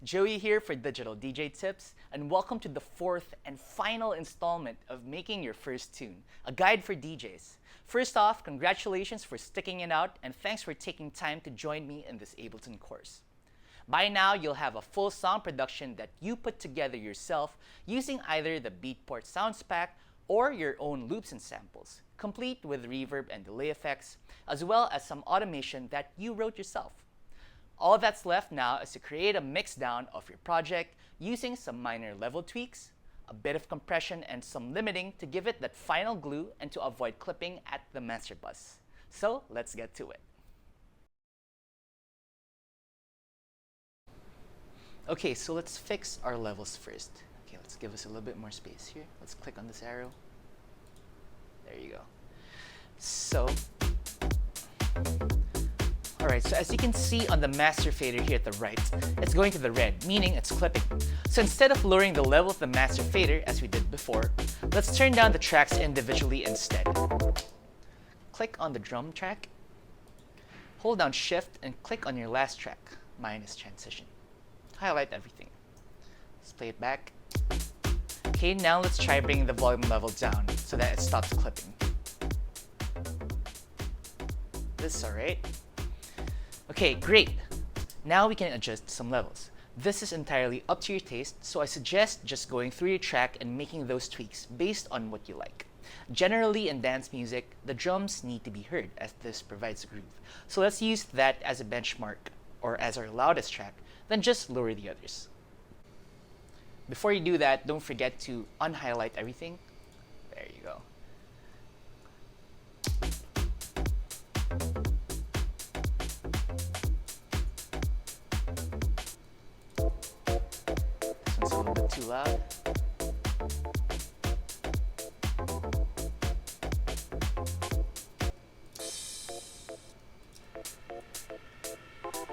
Joey here for Digital DJ Tips, and welcome to the fourth and final installment of Making Your First Tune, a guide for DJs. First off, congratulations for sticking it out, and thanks for taking time to join me in this Ableton course. By now, you'll have a full song production that you put together yourself using either the Beatport Sounds Pack or your own loops and samples, complete with reverb and delay effects, as well as some automation that you wrote yourself. All that's left now is to create a mixdown of your project using some minor level tweaks, a bit of compression, and some limiting to give it that final glue and to avoid clipping at the master bus. So let's get to it. Okay, so let's fix our levels first. Okay, let's give us a little bit more space here. Let's click on this arrow. There you go. So, alright, so as you can see on the master fader here at the right, it's going to the red, meaning it's clipping. So instead of lowering the level of the master fader as we did before, let's turn down the tracks individually instead. Click on the drum track, hold down shift and click on your last track, minus transition. Highlight everything. Let's play it back. Okay, now let's try bringing the volume level down so that it stops clipping. This is alright. Okay, great. Now we can adjust some levels. This is entirely up to your taste, so I suggest just going through your track and making those tweaks based on what you like. Generally in dance music, the drums need to be heard as this provides a groove. So let's use that as a benchmark or as our loudest track, then just lower the others. Before you do that, don't forget to unhighlight everything. There you go. This one's a little bit too loud.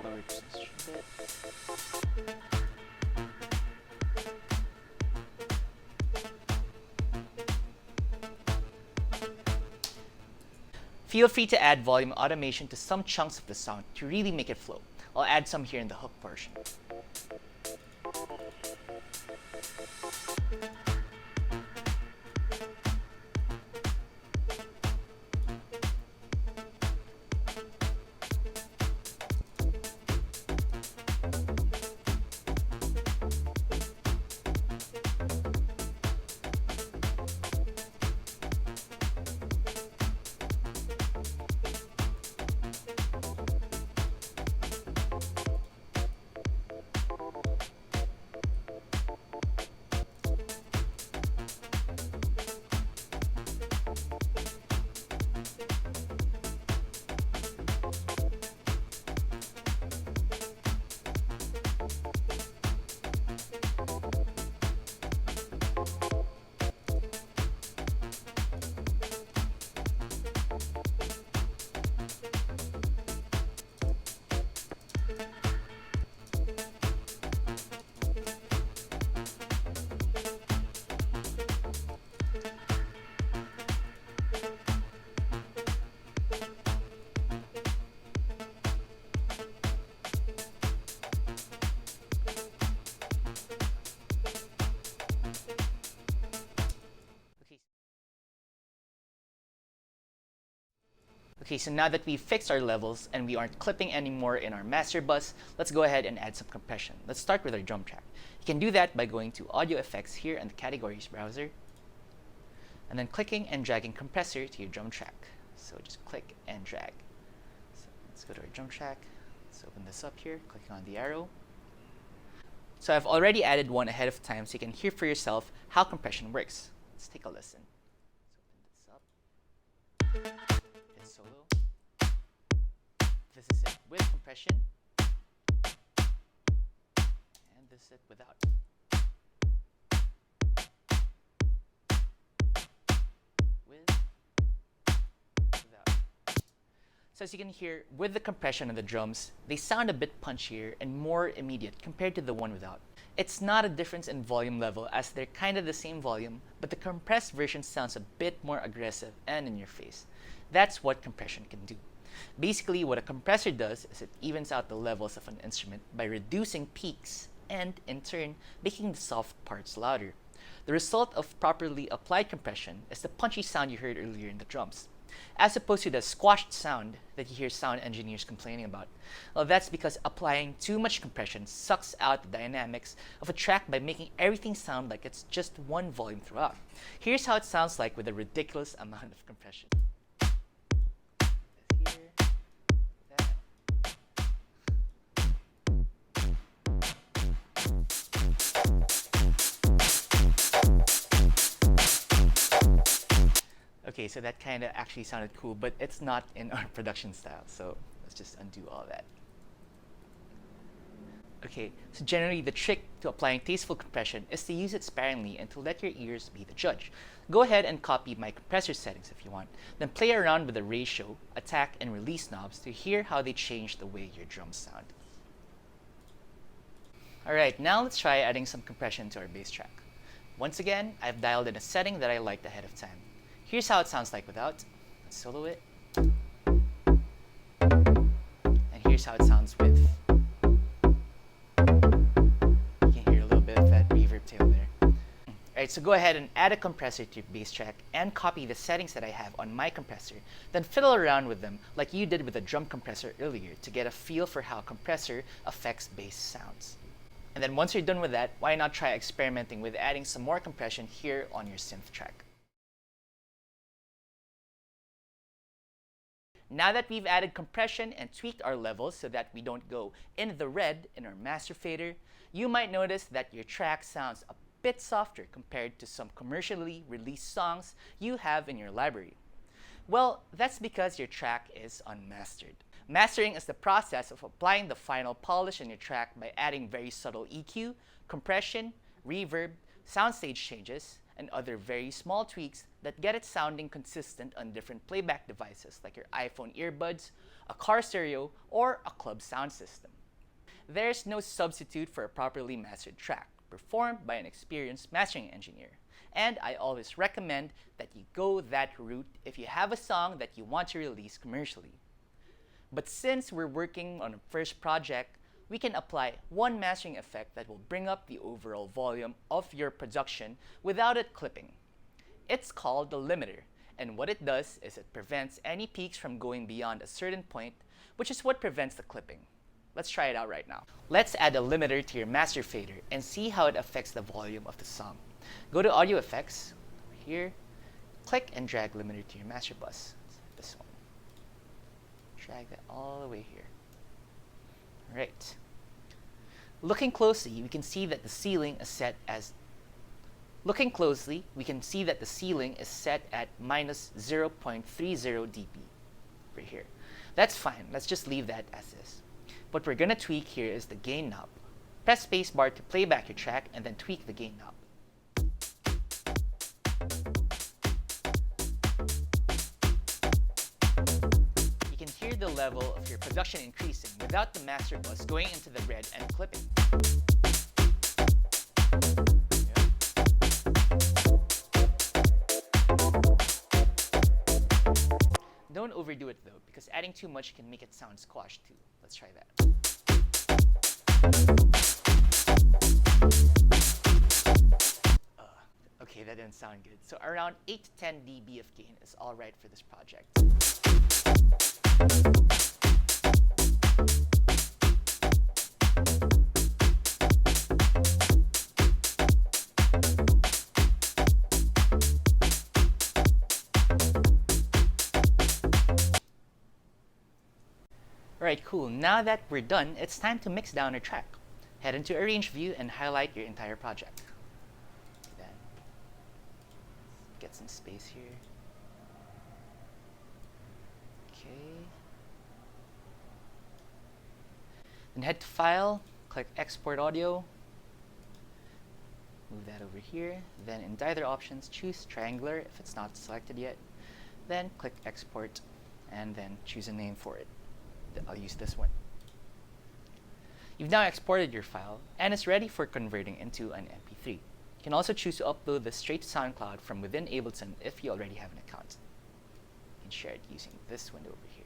Lower just a bit. Feel free to add volume automation to some chunks of the song to really make it flow. I'll add some here in the hook portion. Okay, so now that we've fixed our levels and we aren't clipping anymore in our master bus, let's go ahead and add some compression. Let's start with our drum track. You can do that by going to Audio Effects here in the Categories browser, and then clicking and dragging compressor to your drum track. So just click and drag. So let's go to our drum track. Let's open this up here, clicking on the arrow. So I've already added one ahead of time so you can hear for yourself how compression works. Let's take a listen. Let's open this up. Solo. This is it with compression, and this is it without. Without. So as you can hear, with the compression of the drums, they sound a bit punchier and more immediate compared to the one without. It's not a difference in volume level as they're kind of the same volume, but the compressed version sounds a bit more aggressive and in your face. That's what compression can do. Basically, what a compressor does is it evens out the levels of an instrument by reducing peaks and, in turn, making the soft parts louder. The result of properly applied compression is the punchy sound you heard earlier in the drums, as opposed to the squashed sound that you hear sound engineers complaining about. Well, that's because applying too much compression sucks out the dynamics of a track by making everything sound like it's just one volume throughout. Here's how it sounds like with a ridiculous amount of compression. Here, that. Okay, so that kind of actually sounded cool, but it's not in our production style, so let's just undo all that. Okay, so generally the trick to applying tasteful compression is to use it sparingly and to let your ears be the judge. Go ahead and copy my compressor settings if you want, then play around with the ratio, attack, and release knobs to hear how they change the way your drums sound. Alright, now let's try adding some compression to our bass track. Once again, I've dialed in a setting that I liked ahead of time. Here's how it sounds like without. Let's solo it. And here's how it sounds with. You can hear a little bit of that reverb tail there. Alright, so go ahead and add a compressor to your bass track and copy the settings that I have on my compressor, then fiddle around with them like you did with the drum compressor earlier to get a feel for how compressor affects bass sounds. And then once you're done with that, why not try experimenting with adding some more compression here on your synth track. Now that we've added compression and tweaked our levels so that we don't go in the red in our master fader, you might notice that your track sounds a bit softer compared to some commercially released songs you have in your library. Well, that's because your track is unmastered. Mastering is the process of applying the final polish on your track by adding very subtle EQ, compression, reverb, soundstage changes, and other very small tweaks that get it sounding consistent on different playback devices like your iPhone earbuds, a car stereo, or a club sound system. There's no substitute for a properly mastered track, performed by an experienced mastering engineer. And I always recommend that you go that route if you have a song that you want to release commercially. But since we're working on a first project, we can apply one mastering effect that will bring up the overall volume of your production without it clipping. It's called the limiter, and what it does is it prevents any peaks from going beyond a certain point, which is what prevents the clipping. Let's try it out right now. Let's add a limiter to your master fader and see how it affects the volume of the song. Go to Audio Effects, here, click and drag limiter to your master bus. This one. Drag that all the way here. Alright. Looking closely, we can see that the ceiling is set at minus 0.30 dB right here. That's fine. Let's just leave that as is. What we're going to tweak here is the gain knob. Press spacebar to play back your track and then tweak the gain knob. You can hear the level of your production increasing without the master bus going into the red and clipping. Don't overdo it though, because adding too much can make it sound squashed too. Let's try that. Okay, that didn't sound good. So around 8 to 10 dB of gain is all right for this project. Alright, cool. Now that we're done, it's time to mix down our track. Head into Arrange View and highlight your entire project. Then get some space here. Okay. Then head to File, click Export Audio. Move that over here. Then in Dialer Options, choose Triangular if it's not selected yet. Then click Export and then choose a name for it. I'll use this one. You've now exported your file and it's ready for converting into an MP3. You can also choose to upload this straight to SoundCloud from within Ableton if you already have an account. You can share it using this window over here.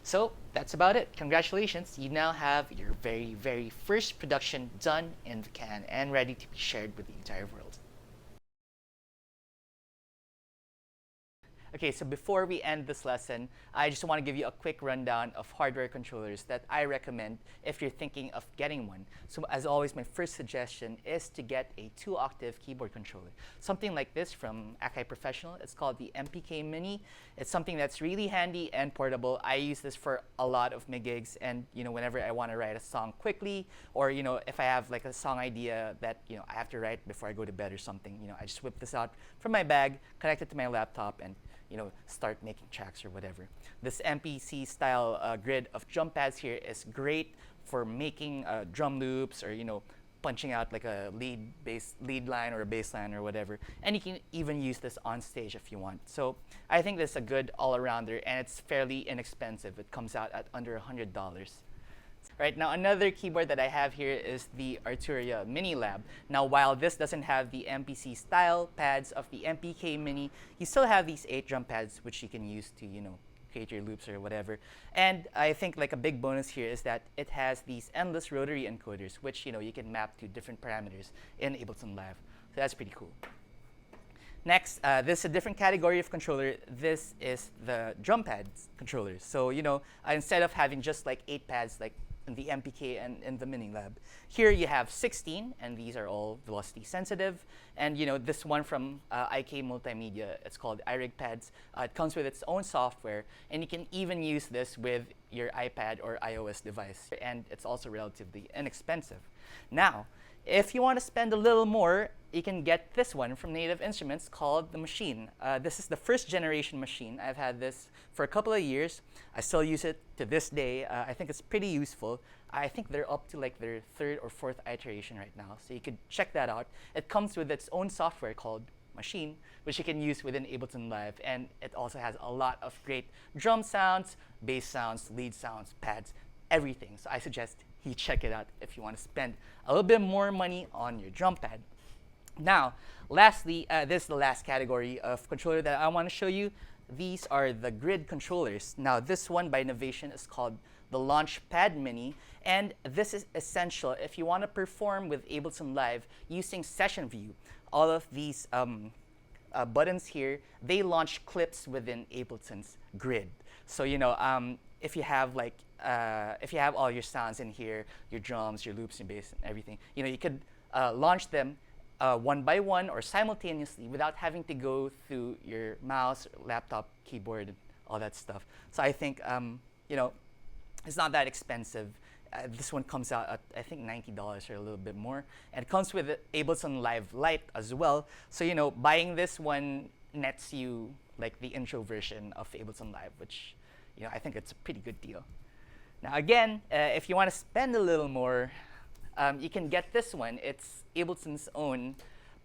So that's about it. Congratulations, you now have your very, very first production done in the can and ready to be shared with the entire world. Okay, so before we end this lesson, I just want to give you a quick rundown of hardware controllers that I recommend if you're thinking of getting one. So as always, my first suggestion is to get a 2-octave keyboard controller. Something like this from Akai Professional. It's called the MPK Mini. It's something that's really handy and portable. I use this for a lot of my gigs, and whenever I want to write a song quickly, or if I have like a song idea that I have to write before I go to bed or something, I just whip this out from my bag, connect it to my laptop, and start making tracks or whatever. This MPC style grid of drum pads here is great for making drum loops, or punching out like a lead line or a bass line or whatever. And you can even use this on stage if you want. So I think this is a good all-arounder, and it's fairly inexpensive. It comes out at under $100. Right, now another keyboard that I have here is the Arturia Mini Lab. Now while this doesn't have the MPC style pads of the MPK Mini, you still have these 8 drum pads which you can use to create your loops or whatever. And I think like a big bonus here is that it has these endless rotary encoders which you can map to different parameters in Ableton Live. So that's pretty cool. Next, this is a different category of controller. This is the drum pads controllers. So instead of having just like 8 pads like in the MPK and in the Mini Lab, here you have 16, and these are all velocity sensitive. And this one from IK Multimedia, it's called iRig Pads. It comes with its own software, and you can even use this with your iPad or iOS device. And it's also relatively inexpensive. Now, if you want to spend a little more, you can get this one from Native Instruments called the Machine. This is the first generation Machine. I've had this for a couple of years. I still use it to this day. I think it's pretty useful. I think they're up to like their 3rd or 4th iteration right now, so you could check that out. It comes with its own software called Machine, which you can use within Ableton Live, and it also has a lot of great drum sounds, bass sounds, lead sounds, pads, everything. So I suggest you check it out if you want to spend a little bit more money on your drum pad. Now, lastly, this is the last category of controller that I want to show you. These are the grid controllers. Now, this one by Novation is called the Launchpad Mini, and this is essential if you want to perform with Ableton Live using Session View. All of these buttons here, they launch clips within Ableton's grid. So if you have like if you have all your sounds in here, your drums, your loops, your bass, and everything, you could launch them one by one or simultaneously without having to go through your mouse, laptop, keyboard, and all that stuff. So I think it's not that expensive. This one comes out at I think $90 or a little bit more, and it comes with Ableton Live Lite as well. So buying this one nets you like the intro version of Ableton Live, which I think it's a pretty good deal. Now again, if you want to spend a little more, you can get this one. It's Ableton's own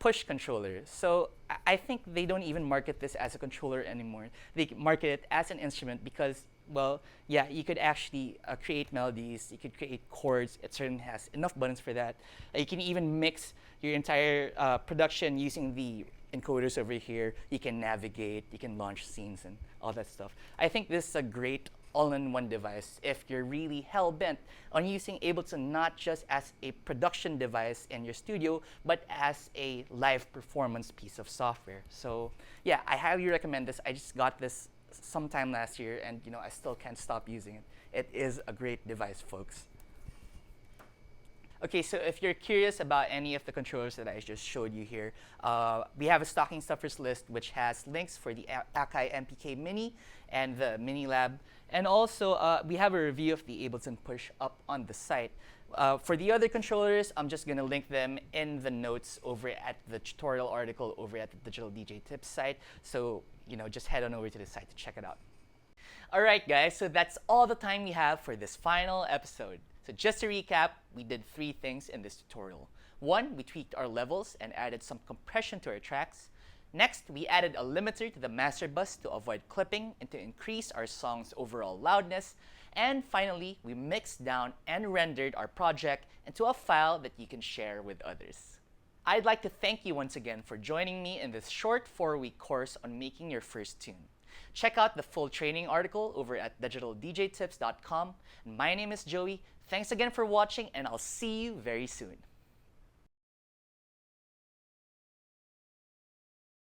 push controller. So I think they don't even market this as a controller anymore. They market it as an instrument because, well, yeah, you could actually create melodies, you could create chords. It certainly has enough buttons for that. You can even mix your entire production using the encoders over here. You can navigate, you can launch scenes and all that stuff. I think this is a great all-in-one device if you're really hell-bent on using Ableton not just as a production device in your studio, but as a live performance piece of software. So yeah, I highly recommend this. I just got this sometime last year, and I still can't stop using it. It is a great device, folks. Okay, so if you're curious about any of the controllers that I just showed you here, we have a stocking stuffers list which has links for the Akai MPK Mini and the Mini Lab. And also, we have a review of the Ableton Push up on the site. For the other controllers, I'm just going to link them in the notes over at the tutorial article over at the Digital DJ Tips site. So, just head on over to the site to check it out. All right, guys, so that's all the time we have for this final episode. So just to recap, we did 3 things in this tutorial. 1, we tweaked our levels and added some compression to our tracks. Next, we added a limiter to the master bus to avoid clipping and to increase our song's overall loudness. And finally, we mixed down and rendered our project into a file that you can share with others. I'd like to thank you once again for joining me in this short 4-week course on making your first tune. Check out the full training article over at digitaldjtips.com. And my name is Joey. Thanks again for watching, and I'll see you very soon.